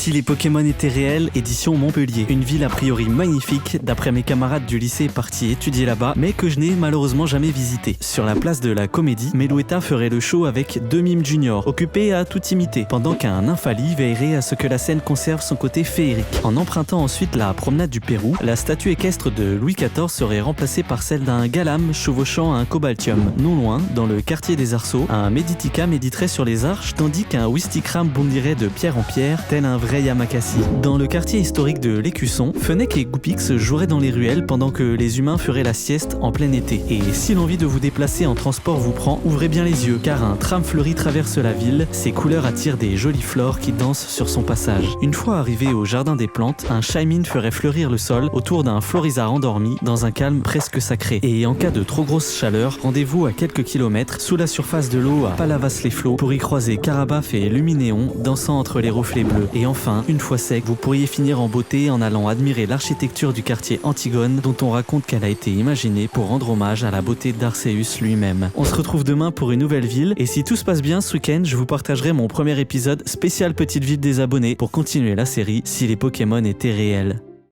Si les Pokémon étaient réels, édition Montpellier. Une ville a priori magnifique, d'après mes camarades du lycée partis étudier là-bas, mais que je n'ai malheureusement jamais visité. Sur la place de la Comédie, Melouetta ferait le show avec 2 mimes juniors, occupés à tout imiter, pendant qu'un nymphali veillerait à ce que la scène conserve son côté féerique. En empruntant ensuite la promenade du Pérou, la statue équestre de Louis XIV serait remplacée par celle d'un galame chevauchant un cobaltium. Non loin, dans le quartier des Arceaux, un Meditica méditerait sur les arches, tandis qu'un Wistikram bondirait de pierre en pierre, tel un vrai Yamakasi. Dans le quartier historique de l'Écusson, Fennec et Goupix joueraient dans les ruelles pendant que les humains feraient la sieste en plein été. Et si l'envie de vous déplacer en transport vous prend, ouvrez bien les yeux, car un tram fleuri traverse la ville, ses couleurs attirent des jolies flores qui dansent sur son passage. Une fois arrivé au jardin des plantes, un Shaymin ferait fleurir le sol autour d'un Florizard endormi dans un calme presque sacré. Et en cas de trop grosse chaleur, rendez-vous à quelques kilomètres sous la surface de l'eau à Palavas-les-Flots pour y croiser Carabaf et Luminéon dansant entre les reflets bleus. Et enfin, une fois sec, vous pourriez finir en beauté en allant admirer l'architecture du quartier Antigone dont on raconte qu'elle a été imaginée pour rendre hommage à la beauté d'Arceus lui-même. On se retrouve demain pour une nouvelle ville et si tout se passe bien ce week-end, je vous partagerai mon premier épisode spécial petite ville des abonnés pour continuer la série Si les Pokémon étaient réels.